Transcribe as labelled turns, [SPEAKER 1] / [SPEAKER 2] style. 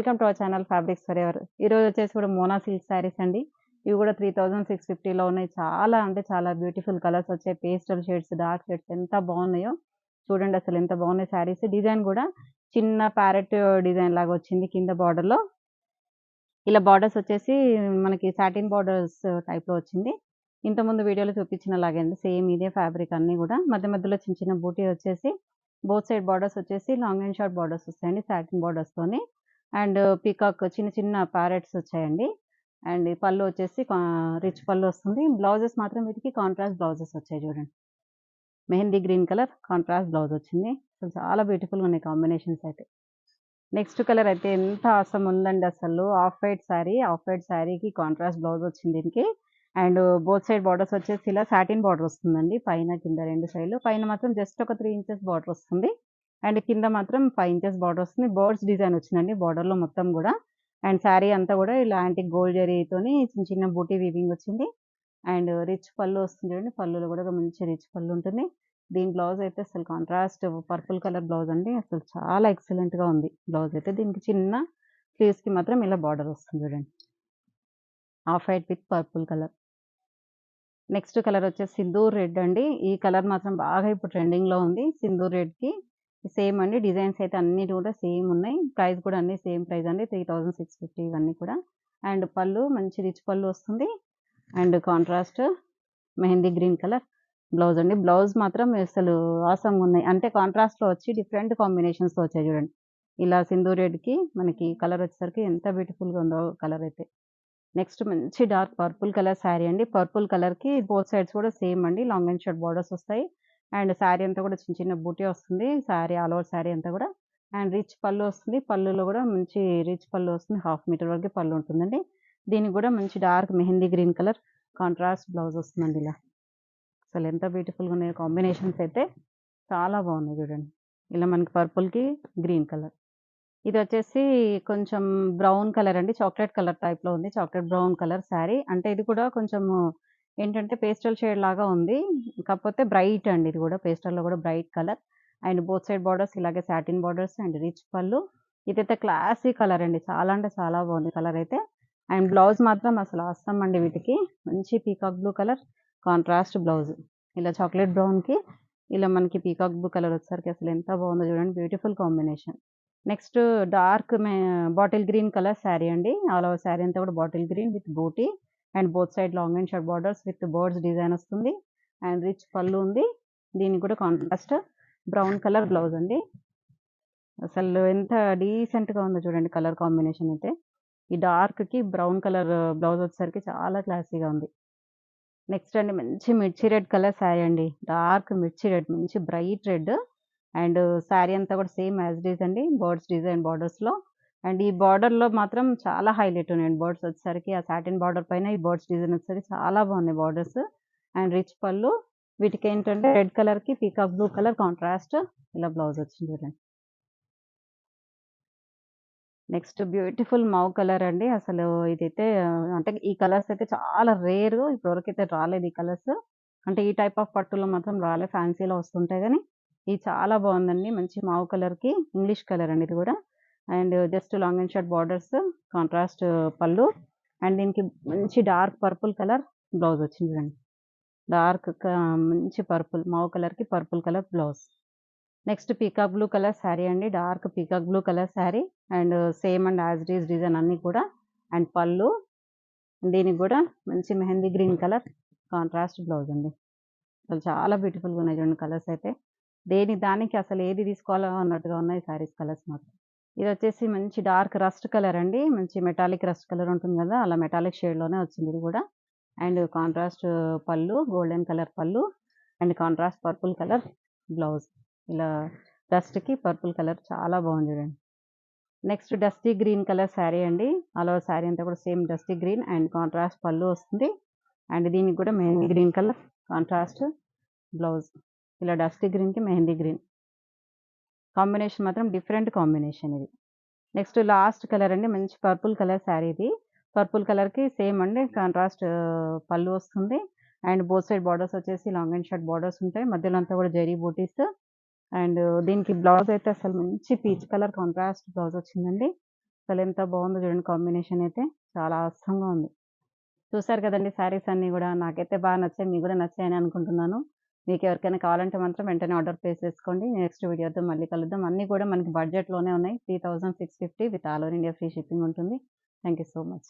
[SPEAKER 1] Welcome to our channel fabrics for ever. ఈరోజు వచ్చేసి కూడా మోనా సిల్క్ శారీస్ అండి. ఇవి కూడా 3650లో ఉన్నాయి. చాలా అంటే చాలా బ్యూటిఫుల్ కలర్స్ వచ్చాయి. పేస్టల్ షేడ్స్, డార్క్ షేడ్స్ ఎంత బాగున్నాయో చూడండి. అసలు ఎంత బాగున్నాయి శారీస్. డిజైన్ కూడా చిన్న ప్యారెట్ డిజైన్ లాగా వచ్చింది కింద బార్డర్లో. ఇలా బార్డర్స్ వచ్చేసి మనకి సాటిన్ బార్డర్స్ టైప్లో వచ్చింది. ఇంతకుముందు వీడియోలో చూపించిన లాగే అండి, సేమ్ ఇదే ఫ్యాబ్రిక్ అన్నీ కూడా. మధ్య మధ్యలో చిన్న చిన్న బూటీ వచ్చేసి బోత్ సైడ్ బార్డర్స్ వచ్చేసి లాంగ్ అండ్ షార్ట్ బార్డర్స్ వస్తాయండి సాటిన్ బార్డర్స్తోని. అండ్ పీకాక్ చిన్న చిన్న ప్యారెట్స్ వచ్చాయండి. అండ్ ఈ పళ్ళు వచ్చేసి రిచ్ పళ్ళు వస్తుంది. బ్లౌజెస్ మాత్రం వీటికి కాంట్రాస్ట్ బ్లౌజెస్ వచ్చాయి చూడండి. Mehndi green colour contrast blouse వచ్చింది. అసలు చాలా బ్యూటిఫుల్గా ఉన్నాయి కాంబినేషన్స్ అయితే. నెక్స్ట్ కలర్ అయితే ఎంత అవసరం ఉందండి అసలు. ఆఫ్ వైట్ శారీకి కాంట్రాస్ట్ బ్లౌజ్ వచ్చింది దీనికి. అండ్ బోత్ సైడ్ బార్డర్స్ వచ్చేసి ఇలా సాటిన్ బార్డర్ వస్తుందండి. పైన కింద రెండు సైడ్లు. పైన మాత్రం జస్ట్ ఒక 3 ఇంచెస్ బార్డర్ వస్తుంది. అండ్ కింద మాత్రం 5 ఇంచెస్ బార్డర్ వస్తుంది. బర్డ్స్ డిజైన్ వచ్చిందండి బార్డర్లో మొత్తం కూడా. అండ్ శారీ అంతా కూడా ఇలా యాంటిక్ గోల్డ్ జరీతోని చిన్న చిన్న బూటీ వీవింగ్ వచ్చింది. అండ్ రిచ్ పళ్ళు వస్తుంది చూడండి. పళ్ళులో కూడా ఒక మంచి రిచ్ పళ్ళు ఉంటుంది. దీని బ్లౌజ్ అయితే అసలు కాంట్రాస్ట్ పర్పుల్ కలర్ బ్లౌజ్ అండి. అసలు చాలా ఎక్సలెంట్‌గా ఉంది బ్లౌజ్ అయితే. దీనికి చిన్న స్లీవ్స్‌కి మాత్రం ఇలా బార్డర్ వస్తుంది చూడండి. Off white with purple colour. Next colour వచ్చేసి సింధూర్ రెడ్ అండి. ఈ కలర్ మాత్రం బాగా ఇప్పుడు ట్రెండింగ్‌లో ఉంది. సింధూర్ రెడ్‌కి సేమ్ అండి. డిజైన్స్ అయితే అన్నీ కూడా సేమ్ ఉన్నాయి. ప్రైస్ కూడా అన్నీ సేమ్ ప్రైస్ అండి. 3650 ఇవన్నీ కూడా. అండ్ పళ్ళు మంచి రిచ్ పళ్ళు వస్తుంది. And contrast mehndi green colour blouse అండి. బ్లౌజ్ మాత్రం అసలు ఆసమ్‌గా ఉన్నాయి. అంటే కాంట్రాస్ట్‌లో వచ్చి డిఫరెంట్ కాంబినేషన్స్‌తో వచ్చాయి చూడండి. ఇలా సింధూర్ రెడ్‌కి మనకి కలర్ వచ్చేసరికి ఎంత బ్యూటిఫుల్‌గా ఉందో కలర్ అయితే. నెక్స్ట్ మంచి డార్క్ పర్పుల్ కలర్ శారీ అండి. పర్పుల్ కలర్‌కి బోత్ సైడ్స్ కూడా సేమ్ అండి. లాంగ్ అండ్ షార్ట్ బార్డర్స్ వస్తాయి. అండ్ శారీ అంతా కూడా చిన్న చిన్న బూటీ వస్తుంది. శారీ ఆల్ ఓవర్ శారీ అంతా కూడా. అండ్ రిచ్ పళ్ళు వస్తుంది. పళ్ళులో కూడా మంచి రిచ్ పళ్ళు వస్తుంది. హాఫ్ మీటర్ వరకు పళ్ళు ఉంటుందండి. దీనికి కూడా మంచి dark mehndi green colour contrast blouse వస్తుందండి ఇలా. అసలు ఎంత బ్యూటిఫుల్‌గా ఉన్నాయో కాంబినేషన్స్ అయితే చాలా బాగున్నాయి చూడండి. ఇలా మనకి పర్పుల్‌కి గ్రీన్ కలర్. ఇది వచ్చేసి కొంచెం బ్రౌన్ కలర్ అండి. చాక్లేట్ కలర్ టైప్‌లో ఉంది. Chocolate brown colour sari. అంటే ఇది కూడా కొంచెము ఏంటంటే పేస్టల్ షేడ్ లాగా ఉంది. కాకపోతే బ్రైట్ అండి ఇది కూడా. పేస్టల్‌లో కూడా bright colour. And both side borders ఇలాగే సాటిన్ బార్డర్స్ అండ్ రిచ్ పళ్ళు. ఇదైతే క్లాసీ కలర్ అండి. చాలా అంటే చాలా బాగుంది కలర్ అయితే. అండ్ బ్లౌజ్ మాత్రం అసలు అవసరం అండి వీటికి. మంచి peacock blue colour contrast blouse. ఇలా చాక్లేట్ బ్రౌన్‌కి ఇలా మనకి పీకాక్ బ్లూ కలర్ వచ్చేసరికి అసలు ఎంత బాగుందో చూడండి. Beautiful combination. Next dark bottle green colour sari అండి. ఆల్ ఓవర్ శారీ అంతా కూడా bottle green with buti. And both side long and short borders with birds design వస్తుంది. అండ్ రిచ్ పళ్ళు ఉంది. దీనికి కూడా కాంట్రాస్ట్ బ్రౌన్ కలర్ బ్లౌజ్ అండి. అసలు ఎంత డీసెంట్‌గా ఉందో చూడండి కలర్ కాంబినేషన్ అయితే. ఈ డార్క్‌కి బ్రౌన్ కలర్ బ్లౌజ్ వచ్చేసరికి చాలా క్లాసీగా ఉంది. నెక్స్ట్ అండి మంచి మిర్చి రెడ్ కలర్ శారీ అండి. డార్క్ మిర్చి రెడ్ మంచి బ్రైట్ రెడ్. అండ్ శారీ అంతా కూడా సేమ్ యాజ్ ఇట్ ఈజ్ అండి. బర్డ్స్ డిజైన్ బార్డర్స్‌లో. అండ్ ఈ బార్డర్‌లో మాత్రం చాలా హైలైట్ ఉన్నాయండి బర్డ్స్ వచ్చేసరికి. ఆ సాటిన్ బార్డర్ పైన ఈ బర్డ్స్ డిజైన్ వచ్చేసరికి చాలా బాగున్నాయి బార్డర్స్. అండ్ రిచ్ పళ్ళు. వీటికేంటంటే రెడ్ కలర్‌కి పీకాక్ బ్లూ కలర్ కాంట్రాస్ట్ ఇలా బ్లౌజ్ వచ్చింది చూడండి. నెక్స్ట్ బ్యూటిఫుల్ మౌ కలర్ అండి. అసలు ఇదైతే అంటే ఈ కలర్స్ అయితే చాలా రేర్. ఇప్పటివరకైతే రాలేదు ఈ కలర్స్. అంటే ఈ టైప్ ఆఫ్ పట్టులో మాత్రం రాలే. ఫ్యాన్సీలో వస్తుంటాయి గానీ, ఇది చాలా బాగుందండి. మంచి మావు కలర్‌కి ఇంగ్లీష్ కలర్ అండి ఇది గూడా. And just long and short borders, contrast పళ్ళు. అండ్ దీనికి మంచి డార్క్ పర్పుల్ కలర్ బ్లౌజ్ వచ్చింది చూడండి. డార్క్ మంచి పర్పుల్ మావు కలర్‌కి purple colour blouse. Next peacock blue colour sari అండి. Dark peacock blue colour sari. And same and as it is design అన్నీ కూడా. అండ్ పళ్ళు. దీనికి గూడా మంచి mehndi green colour contrast blouse అండి. అసలు చాలా బ్యూటిఫుల్‌గా ఉన్నాయి చూడండి కలర్స్ అయితే. దేనికి దానికి అసలు ఏది తీసుకోవాలో అన్నట్టుగా ఉన్నాయి శారీస్ కలర్స్ మాత్రం. ఇదొచ్చేసి మంచి డార్క్ రస్ట్ కలర్ అండి. మంచి మెటాలిక్ రస్ట్ కలర్ ఉంటుంది గదా! అలా మెటాలిక్ షేడ్‌లోనే వచ్చింది ఇది గూడా. అండ్ కాంట్రాస్ట్ పళ్ళు, గోల్డెన్ కలర్ పళ్ళు. And contrast purple colour blouse. ఇలా డస్ట్‌కి పర్పుల్ కలర్ చాలా బాగుంది చూడండి. Next dusty green colour sari అండి. ఆల్ ఓవర్ శారీ అంతా కూడా same dusty green and contrast పళ్ళు వస్తుంది. అండ్ దీనికి కూడా mehndi green colour contrast blouse. ఇలా డస్టీ గ్రీన్‌కి మెహందీ గ్రీన్. కాంబినేషన్ మాత్రం డిఫరెంట్ కాంబినేషన్ ఇది. నెక్స్ట్ లాస్ట్ కలర్ అండి. మంచి పర్పుల్ కలర్ శారీ ఇది. పర్పుల్ కలర్‌కి సేమ్ అండి కాంట్రాస్ట్ పళ్ళు వస్తుంది. అండ్ బోత్ సైడ్ బార్డర్స్ వచ్చేసి లాంగ్ అండ్ షార్ట్ బార్డర్స్ ఉంటాయి. మధ్యలో అంతా కూడా జరీ బూటీస్. అండ్ దీనికి బ్లౌజ్ అయితే అసలు మంచి పీచ్ కలర్ కాంట్రాస్ట్ బ్లౌజ్ వచ్చిందండి. అసలెంత బావుందో చూడండి కాంబినేషన్ అయితే. చాలా అసంగా ఉంది. చూసారు కదండీ శారీస్ అన్నీ గూడా. నాకైతే బాగా నచ్చాయి. మీకు గూడా నచ్చాయని అనుకుంటున్నాను. మీకెవరికైనా కావాలంటే మాత్రం వెంటనే ఆర్డర్ ప్లేస్ చేసుకోండి. నెక్స్ట్ వీడియోతో మళ్ళీ కలుద్దాం. అన్నీ కూడా మనకి బడ్జెట్‌లోనే ఉన్నాయి. 3650 with all over India free shipping ఉంటుంది. Thank you so much.